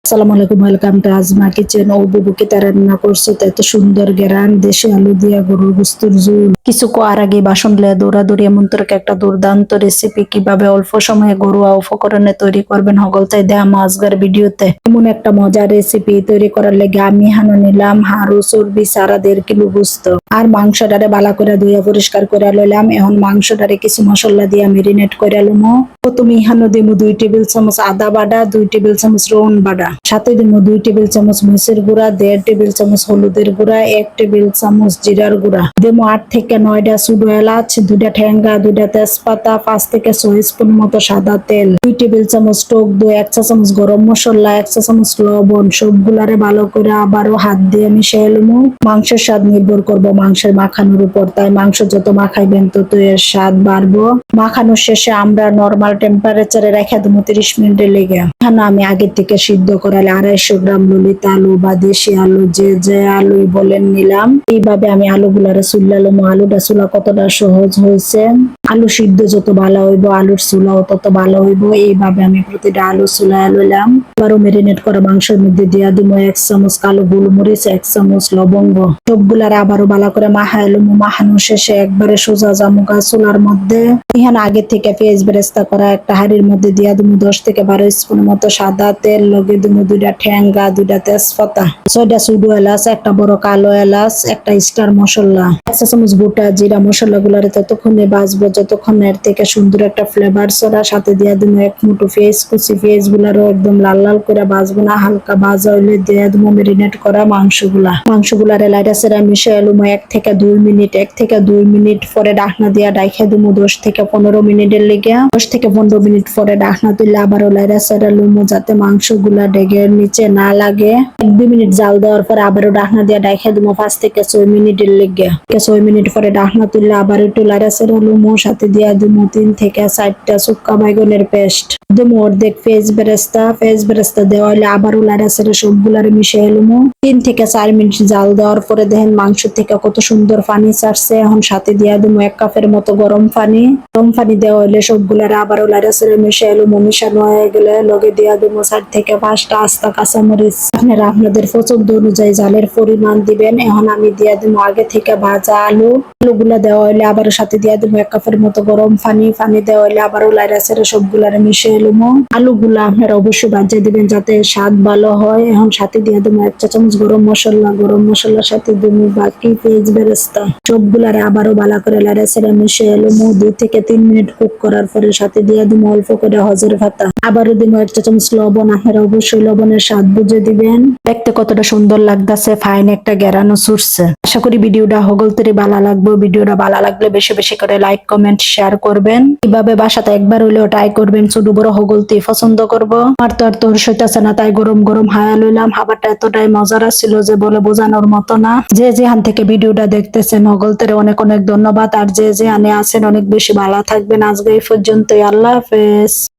আসসালামু আলাইকুম, welcome to asthma kitchen. ও বুবু কি রান্না করছে তো এত সুন্দর গেরান, দেশি আলু দিয়া গরুর গোস্তের ঝোল। কিছু কোয়ার আগে বাসন লিয়ে দৌড়াদৌড়ি এমন তরক একটা দুর্দান্ত রেসিপি কিভাবে অল্প সময়ে ঘরোয়া উপকরণে তৈরি করবেন হগলতাই দেয়া মাছগার ভিডিওতে। এমন একটা মজার রেসিপি তৈরি করার লেগে আমি হানো নিলাম হাড়ু চর্বি সারা 1.5 কিলো গোস্ত আর মাংসটারে বালা করে ধুয়ে পরিষ্কার করে লইলাম। এখন মাংসটারে কিছু মশলা দিয়ে মেরিনেট করে লমো। প্রথমে ইহানো দিমু 2 টেবিল চামচ আদা বাটা, 2 টেবিল চামচ রসুন বাটা, সাথে দিমু 2 টেবিল চামচ মরিচের গুঁড়া, 1.5 টেবিল চামচ হলুদের গুঁড়া, 1 টেবিল চামচ জিরার গুঁড়া, দিমু 8 থেকে 9টা ছোট এলাচ, 2টা ঠেঙ্গা, 2টা তেজপাতা, 5 থেকে 6 স্পুন মতো সাদা তেল, 2 টেবিল চামচ টক দই, 1 চা চামচ গরম মশলা, 1 চা চামচ লবণ। সবগুলারে ভালো করে আবারও হাত দিয়ে মিশিয়ে লমু। মাংসের স্বাদ নির্ভর করবো মাংসের মাখানোর উপর, তাই মাংস যত মাখাইবেন তত এর স্বাদ বাড়বো। মাখানোর শেষে আমরা নরমাল টেম্পারেচারে রেখে দেবো 30 মিনিটের লেগে। এখানে আমি আগে থেকে সিদ্ধ করালে 250 গ্রাম ললিত আলু বা দেশি আলু যে আলুই বলেন নিলাম। এইভাবে আমি আলুগুলারে চুলালাম। আলুটা চুলা কতটা সহজ হয়েছে। আলু সিদ্ধ যত ভালো হইব আলুর চুলাও তত ভালো হইব। এইভাবে আমি প্রতিটা আলু চুলায় লইলাম। আবারও মেরিনেট করা মাংসের মধ্যে দিয়া দিব 1 চামচ কালো গোলমরিচ, 1 চামচ লবঙ্গ। সবগুলারে আবারও ভালো করে মাখাইলাম। মাখানোর শেষে একবারে সোজা জামুকা চুলার মধ্যে এখানে আগে থেকে পেঁয়াজ বেরেস্তা করা একটা হাঁড়ির মধ্যে দিয়া দিব 10 থেকে 12 স্পুন মতো সাদা তেল, লগে দিব 2টা ঠেঙ্গা, 2টা তেজপাতা, 6টা ছোট এলাচ, একটা বড় কালো এলাচ, একটা স্টার মশলা, 1 চা চামচ গোটা জিরা। মশলাগুলারে ততক্ষণে ভাজবো যতক্ষণ এর থেকে সুন্দর একটা ফ্লেভার ছড়া। সাথে দিয়া দিব 1 মুঠো পেঁয়াজ কুচি। পেঁয়াজ গুলারও একদম লাল লাল করে ভাজবো না, হালকা ভাজা হইলে দিয়া দিব মেরিনেট করা মাংসগুলারে লাইটা সেরা মিশিয়ে এলুম 1 থেকে 2 মিনিট। 1 থেকে 2 মিনিট পরে ঢাকনা দিয়া ডাইখা দিব 10 থেকে 15 মিনিটের লেগে। 10 থেকে 15 মিনিট পরে ঢাকনা তুলে আবারও লাইটা সেরা লুমু যাতে মাংসগুলা ডেগের নিচে না লাগে। 1-2 মিনিট জাল দেওয়ার পর আবারও ঢাকনা দিয়ে ডাইখা দিব 5 থেকে 6 মিনিটের লেগে। 6 মিনিট পরে ঢাকনা তুললে আবার একটু লাইটা সেরা লুমু, সাথে দিয়া দিব 3 থেকে 4টা শুক্কা বাইগনের পেস্ট, দিমু অর্ধেক পেঁয়াজ বেরেস্তা দেওয়া হলে আবারও লাইটা সেরা সবগুলারে মিশিয়ে লুমু। 3 থেকে 4 মিনিট জাল দেওয়ার পরে দেখেন মাংস থেকে কত সুন্দর পানি ছাড়ছে। এখন সাথে দিয়া দিব 1 কাপের মতো গরম পানি দেওয়া হলে সবগুলারে আবারও লাইটা সেরা মিশিয়ে লুমু। মিশানো হয়ে গেলে লগে দিয়া দিব 4 থেকে 5টা আস্তা কাঁচামরিচ। আপনারা আপনাদের পছন্দ অনুযায়ী জালের পরিমাণ দিবেন। এখন আমি দিয়া দিব আগে থেকে ভাজা আলুগুলা দেওয়া হলে আবারও সাথে দিয়া দিব 1 কাপের মতো গরম পানি দেওয়া হলে আবারও লাইটা সেরা সবগুলারে মিশিয়ে লুমু। আলুগুলা আপনারা অবশ্যই ভাজিয়ে দিবেন যাতে স্বাদ ভালো হয়। এখন সাথে দিয়ে দেবো 1 চা চামচ গরম মশলার সাথে দেবো বাকি পেঁয়াজ বেরেস্তা। সবগুলারে আবারও ভালো করে লাড়া ছেড়ে মিশিয়ে লুমু। 2 থেকে 3 মিনিট কুক করার পরে সাথে দিয়ে দেবো অল্প করে হজের পাতা। আবারও দেবো 1 চা চামচ লবণ। আপনারা অবশ্যই লবণের স্বাদ বুঝে দিবেন। দেখতে কতটা সুন্দর লাগতেছে, ফাইন একটা গেরানো ছুটছে। আশা করি ভিডিওটা হগলতেরই ভালো লাগবে। ভিডিওটা ভালো লাগলে বেশি বেশি করে লাইক কমেন্ট শেয়ার করবেন। কিভাবে বাসাতে একবার হইলেও ট্রাই করবেন। ছোট বড় হগলতে পছন্দ করবো। আমার তো আর তোর সইতাছে না, তাই গরম গরম হায়া লইলাম। খাবারটা এতটাই মজার ছিল যে বলে বোঝানোর মতো না। যে যেখান থেকে ভিডিওটা দেখতেছেন হগলতের অনেক অনেক ধন্যবাদ। আর যে যেখানে আছেন অনেক বেশি ভালো থাকবেন। আজকে এই পর্যন্তই। আল্লাহ হাফেজ।